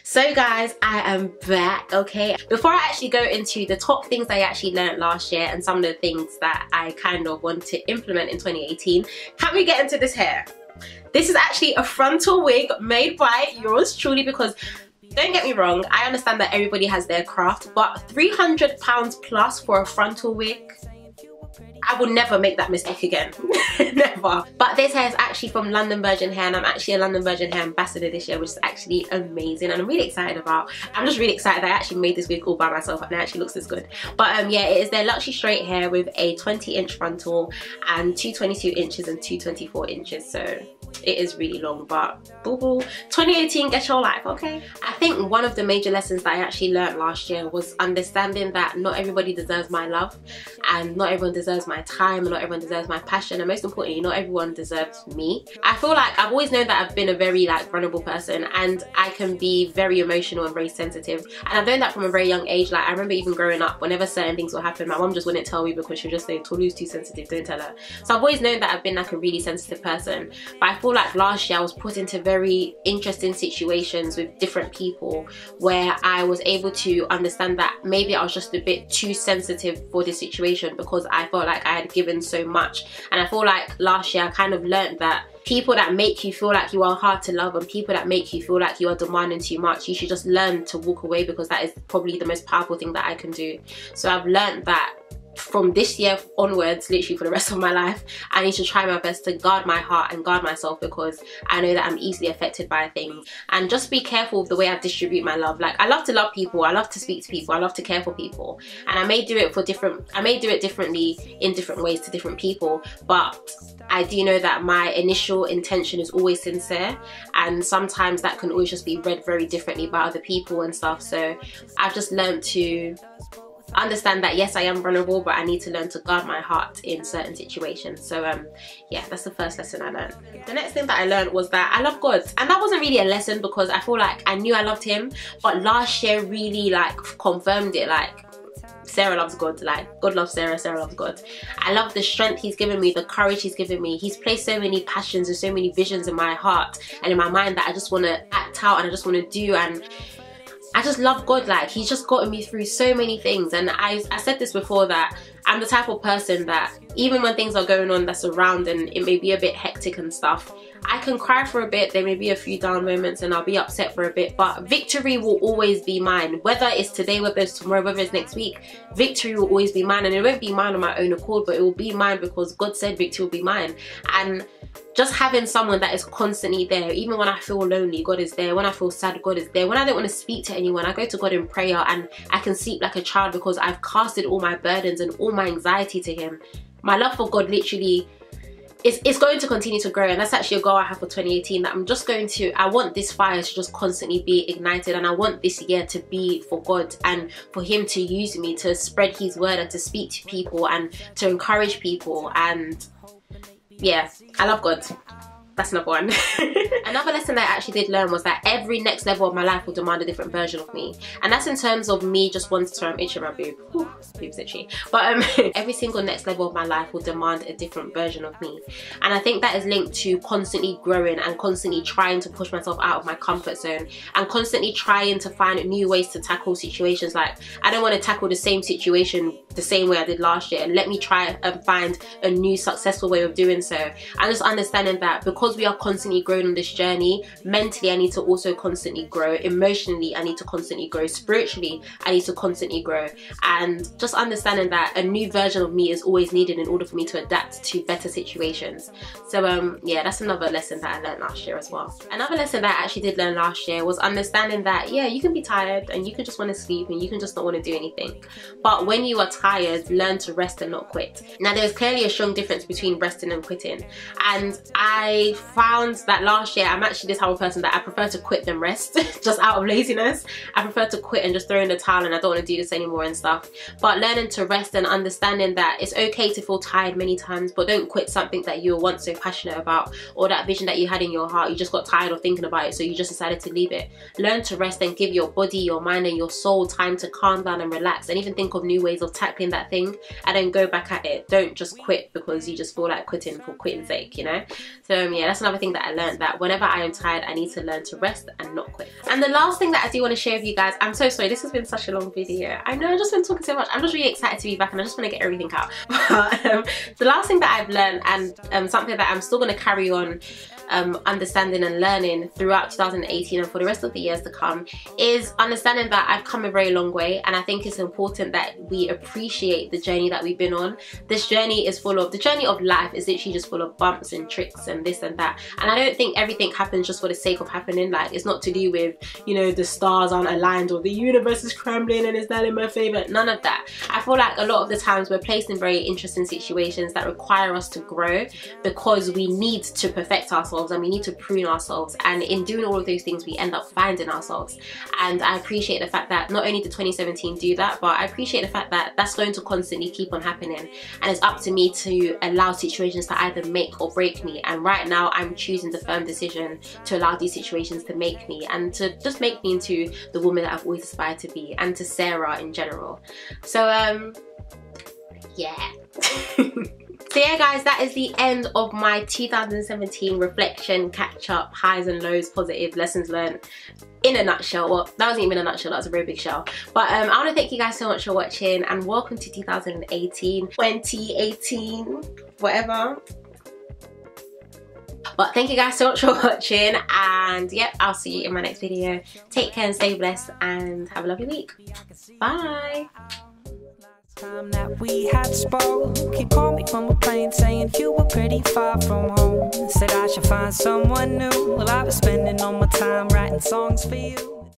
So guys, I am back, okay? Before I actually go into the top things I actually learned last year and some of the things that I kind of want to implement in 2018, can we get into this hair? This is actually a frontal wig made by yours truly, because don't get me wrong, I understand that everybody has their craft, but £300 plus for a frontal wig, I will never make that mistake again. Never. But this hair is actually from London Virgin Hair, and I'm actually a London Virgin Hair ambassador this year, which is actually amazing and I'm really excited about. I'm just really excited that I actually made this wig all by myself and it actually looks this good. But yeah, it is their luxury straight hair with a 20-inch frontal and two 22 inches and two 24 inches. So it is really long, but boo boo. 2018, get your life, okay? I think one of the major lessons that I actually learned last year was understanding that not everybody deserves my love, and not everyone deserves my time, and not everyone deserves my passion, and most importantly, not everyone deserves me. I feel like I've always known that I've been a very vulnerable person, and I can be very emotional and very sensitive, and I've learned that from a very young age. Like, I remember even growing up, whenever certain things will happen, my mom just wouldn't tell me because she would just say, Tolu's too sensitive, don't tell her. So I've always known that I've been like a really sensitive person, but I feel like last year I was put into very interesting situations with different people where I was able to understand that maybe I was just a bit too sensitive for this situation because I felt like I had given so much. And I feel like last year I kind of learned that people that make you feel like you are hard to love and people that make you feel like you are demanding too much, you should just learn to walk away, because that is probably the most powerful thing that I can do. So I've learned that from this year onwards, literally for the rest of my life, I need to try my best to guard my heart and guard myself, because I know that I'm easily affected by things. And just be careful of the way I distribute my love. Like, I love to love people, I love to speak to people, I love to care for people, and I may do it differently in different ways to different people, but I do know that my initial intention is always sincere, and sometimes that can always just be read very differently by other people and stuff. So I've just learned to understand that yes, I am vulnerable, but I need to learn to guard my heart in certain situations. So yeah, that's the first lesson I learned. The next thing that I learned was that I love God, and that wasn't really a lesson because I feel like I knew I loved him, but last year really confirmed it. Like, Sarah loves God, like God loves Sarah, Sarah loves God. I love the strength he's given me, the courage he's given me. He's placed so many passions and so many visions in my heart and in my mind that I just want to act out and I just want to do, and I just love God. Like, he's just gotten me through so many things. And I said this before, that I'm the type of person that even when things are going on that's around and it may be a bit hectic and stuff, I can cry for a bit, there may be a few down moments and I'll be upset for a bit, but victory will always be mine. Whether it's today, whether it's tomorrow, whether it's next week, victory will always be mine. And it won't be mine on my own accord, but it will be mine because God said victory will be mine. And just having someone that is constantly there, even when I feel lonely, God is there. When I feel sad, God is there. When I don't want to speak to anyone, I go to God in prayer and I can sleep like a child because I've casted all my burdens and all my anxiety to him. My love for God literally it's going to continue to grow, and that's actually a goal I have for 2018, that I'm just going to, I want this fire to just constantly be ignited, and I want this year to be for God and for him to use me to spread his word and to speak to people and to encourage people. And yeah, I love God. That's number one. Another lesson that I actually did learn was that every next level of my life will demand a different version of me. And that's in terms of me just wanting to, I'm itching my boob. Whew, boob's itchy. But every single next level of my life will demand a different version of me. And I think that is linked to constantly growing and constantly trying to push myself out of my comfort zone and constantly trying to find new ways to tackle situations. Like, I don't want to tackle the same situation the same way I did last year, and let me try and find a new successful way of doing so. And just understanding that because we are constantly growing on this journey, mentally I need to also constantly grow, emotionally I need to constantly grow, spiritually I need to constantly grow, and just understanding that a new version of me is always needed in order for me to adapt to better situations. So yeah, that's another lesson that I learned last year as well. Another lesson that I actually did learn last year was understanding that yeah, you can be tired and you can just want to sleep and you can just not want to do anything, but when you are tired, learn to rest and not quit. Now, there's clearly a strong difference between resting and quitting, and I found that last year I'm actually this type of person that I prefer to quit than rest just out of laziness. I prefer to quit and just throw in the towel and I don't want to do this anymore and stuff. But learning to rest and understanding that it's okay to feel tired many times, but don't quit something that you were once so passionate about, or that vision that you had in your heart. You just got tired of thinking about it, so you just decided to leave it. Learn to rest and give your body, your mind and your soul time to calm down and relax, and even think of new ways of tackling tackling that thing and then go back at it. Don't just quit because you just feel like quitting for quitting's sake, you know. So yeah, that's another thing that I learned, that whenever I am tired, I need to learn to rest and not quit. And the last thing that I do want to share with you guys, I'm so sorry, this has been such a long video. I know I've just been talking so much. I'm just really excited to be back and I just want to get everything out. But the last thing that I've learned, and something that I'm still going to carry on understanding and learning throughout 2018 and for the rest of the years to come, is understanding that I've come a very long way, and I think it's important that we appreciate the journey that we've been on. This journey is full of, the journey of life is literally just full of bumps and tricks and this and that, and I don't think everything happens just for the sake of happening. Like, it's not to do with, you know, the stars aren't aligned or the universe is crumbling and it's not in my favor. None of that. I feel like a lot of the times we're placed in very interesting situations that require us to grow because we need to perfect ourselves and we need to prune ourselves, and in doing all of those things we end up finding ourselves. And I appreciate the fact that not only did 2017 do that, but I appreciate the fact that that's going to constantly keep on happening, and it's up to me to allow situations to either make or break me. And right now I'm choosing the firm decision to allow these situations to make me, and to just make me into the woman that I've always aspired to be, and to Sarah in general. So yeah. So yeah guys, that is the end of my 2017 reflection, catch up, highs and lows, positive lessons learned, in a nutshell. Well, that wasn't even a nutshell, that was a very big shell. But I want to thank you guys so much for watching, and welcome to 2018, whatever. But thank you guys so much for watching, and yep, I'll see you in my next video. Take care and stay blessed, and have a lovely week. Bye. Time that we had spoke, he called me from a plane saying you were pretty far from home. Said I should find someone new. Well, I was spending all my time writing songs for you.